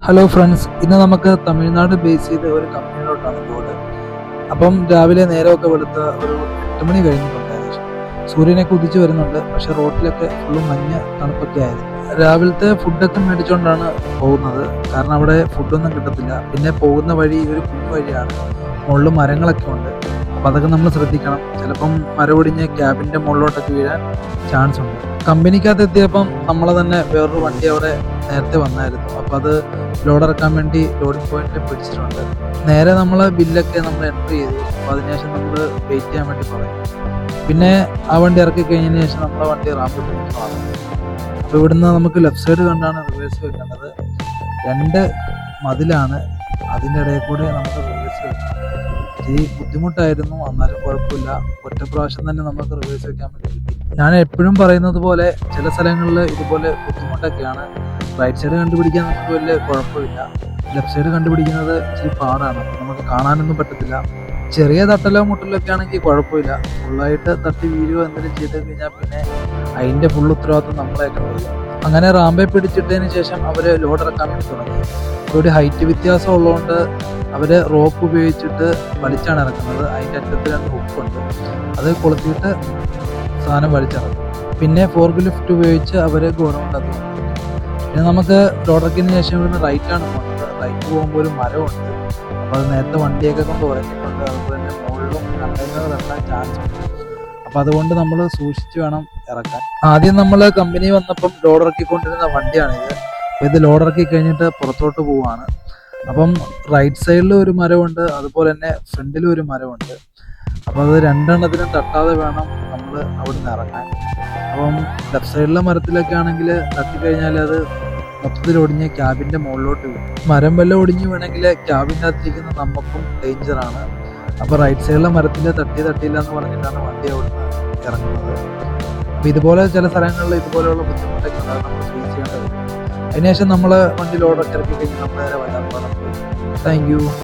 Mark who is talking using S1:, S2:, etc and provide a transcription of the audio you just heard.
S1: Hello friends, ഇന്ന് നമുക്ക് Tamil Nadu base ചെയ്ത ഒരു കമ്പനിയിലോട്ടാണ് ലോഡ്. അപ്പം രാവിലെ നേരമൊക്കെ വെളുത്ത ഒരു 8 മണി കഴിഞ്ഞിട്ടുണ്ട് ഏകദേശം. സൂര്യനൊക്കെ ഉദിച്ചു വരുന്നുണ്ട്, പക്ഷെ റോഡിലൊക്കെ ഫുള്ളും മഞ്ഞ് തണുപ്പൊക്കെ ആയിരുന്നു. രാവിലത്തെ ഫുഡൊക്കെ മേടിച്ചുകൊണ്ടാണ് പോകുന്നത്, കാരണം അവിടെ ഫുഡൊന്നും കിട്ടത്തില്ല. പിന്നെ പോകുന്ന വഴി ഒരു കുഞ്ഞു വഴിയാണ്, മുകളിൽ മരങ്ങളൊക്കെ ഉണ്ട്. അപ്പം അതൊക്കെ നമ്മൾ ശ്രദ്ധിക്കണം. ചിലപ്പം മരമൊടിഞ്ഞ് ക്യാബിൻ്റെ മുകളിലോട്ടൊക്കെ വീഴാൻ ചാൻസ് ഉണ്ട്. കമ്പനിക്കകത്ത് എത്തിയപ്പം നമ്മളെ തന്നെ വേറൊരു വണ്ടി അവിടെ നേരത്തെ വന്നായിരുന്നു. അപ്പോൾ അത് ലോഡ് ഇറക്കാൻ വേണ്ടി ലോഡിംഗ് പോയിന്റിൽ പിടിച്ചിട്ടുണ്ട്. നേരെ നമ്മൾ ബില്ലൊക്കെ നമ്മൾ എൻട്രി ചെയ്തു. അപ്പോൾ അതിനുശേഷം നമ്മൾ വെയിറ്റ് ചെയ്യാൻ വേണ്ടി പറയും. പിന്നെ ആ വണ്ടി ഇറക്കി കഴിഞ്ഞതിന് ശേഷം നമ്മളെ വണ്ടി റാമ്പിൽ പിടിക്കണം. അപ്പോൾ ഇവിടുന്ന് നമുക്ക് ലെഫ്റ്റ് സൈഡ് കണ്ടാണ് റിവേഴ്സ് വെക്കേണ്ടത്. 2 മതിലാണ്, അതിൻ്റെ ഇടയിൽ കൂടെ നമുക്ക് റിവേഴ്സ് വെക്കണം. ഈ ബുദ്ധിമുട്ടായിരുന്നു, എന്നാലും കുഴപ്പമില്ല. ഒറ്റ പ്രാവശ്യം തന്നെ നമുക്ക് റിവേഴ്സ് വെക്കാൻ വേണ്ടി കിട്ടി. ഞാൻ എപ്പോഴും പറയുന്നത് പോലെ ചില സ്ഥലങ്ങളിൽ ഇതുപോലെ ബുദ്ധിമുട്ടൊക്കെയാണ്. റൈറ്റ് സൈഡ് കണ്ടുപിടിക്കാൻ നമുക്ക് വലിയ കുഴപ്പമില്ല, ലെഫ്റ്റ് സൈഡ് കണ്ടുപിടിക്കുന്നത് ഇച്ചിരി പാടാണ്. നമുക്ക് കാണാനൊന്നും പറ്റത്തില്ല. ചെറിയ തട്ടലോ മുട്ടലോ ഒക്കെ ആണെങ്കിൽ കുഴപ്പമില്ല. ഫുള്ളായിട്ട് തട്ടി വീഴുകയോ എന്തെങ്കിലും ചെയ്ത് കഴിഞ്ഞാൽ പിന്നെ അതിൻ്റെ ഫുൾ ഉത്തരവാദിത്വം നമ്മളായിട്ട് വരും. അങ്ങനെ റാമ്പെ പിടിച്ചിട്ടതിന് ശേഷം അവർ ലോഡ് ഇറക്കാൻ വേണ്ടി തുടങ്ങി. ഒരു ഹൈറ്റ് വ്യത്യാസം ഉള്ളതുകൊണ്ട് അവർ റോപ്പ് ഉപയോഗിച്ചിട്ട് വലിച്ചാണ് ഇറക്കുന്നത്. അതിൻ്റെ അറ്റത്ത് 2 ഹുക്കുണ്ട്, അത് കൊളുത്തിയിട്ട് സാധനം വലിച്ചിറക്കും. പിന്നെ ഫോർക്ക് ലിഫ്റ്റ് ഉപയോഗിച്ച് അവർ ഗോഡൗണിൽ അത്. പിന്നെ നമുക്ക് ലോഡറക്കിന് ശേഷം ഇവിടുന്ന് റൈറ്റാണ് പോകുന്നത്. റൈറ്റ് പോകുമ്പോൾ ഒരു മരമുണ്ട്, അപ്പോൾ അത് നേരത്തെ വണ്ടിയൊക്കെ കൊണ്ട് ഉറങ്ങിയിട്ടുണ്ട്. അതുപോലെ തന്നെ മുകളിലും കണ്ടെയ്നർ ഇറക്കാൻ ചാൻസ് ഉണ്ട്. അപ്പോൾ അതുകൊണ്ട് നമ്മൾ സൂക്ഷിച്ച് വേണം ഇറക്കാൻ. ആദ്യം നമ്മൾ കമ്പനി വന്നപ്പം ലോഡിറക്കിക്കൊണ്ടിരുന്ന വണ്ടിയാണിത്. അപ്പോൾ ഇത് ലോഡിറക്കി കഴിഞ്ഞിട്ട് പുറത്തോട്ട് പോവുകയാണ്. അപ്പം റൈറ്റ് സൈഡിൽ ഒരു മരമുണ്ട്, അതുപോലെ തന്നെ ഫ്രണ്ടിലും ഒരു മരമുണ്ട്. അപ്പോൾ അത് 2 എണ്ണത്തിനും തട്ടാതെ വേണം നമ്മൾ അവിടെ നിന്ന് ഇറങ്ങാൻ. അപ്പം ലെഫ്റ്റ് സൈഡിലെ മരത്തിലൊക്കെ ആണെങ്കിൽ തട്ടിക്കഴിഞ്ഞാൽ അത് മൊത്തത്തിൽ ഒടിഞ്ഞ് ക്യാബിൻ്റെ മുകളിലോട്ട് വീഴും. മരം വല്ലതും ഒടിഞ്ഞ് വീണെങ്കിൽ ക്യാബിൻ്റെ അകത്തിരിക്കുന്ന നമുക്കും ഡേഞ്ചറാണ്. അപ്പോൾ റൈറ്റ് സൈഡിലെ മരത്തിൽ തട്ടിയില്ല എന്ന് പറഞ്ഞിട്ടാണ് വണ്ടി അവിടെ നിന്ന് ഇറങ്ങുന്നത്. അപ്പോൾ ഇതുപോലെ ചില സ്ഥലങ്ങളിൽ ഇതുപോലെയുള്ള ബുദ്ധിമുട്ടൊക്കെ ഉണ്ടാകും, നമ്മൾ ഫേസ് ചെയ്യേണ്ടത്. അതിനുശേഷം നമ്മൾ വണ്ടി ലോഡൊക്കെ ഇറക്കി കഴിഞ്ഞ് നമ്മൾ നേരെ വരാൻ പാടും. Thank you.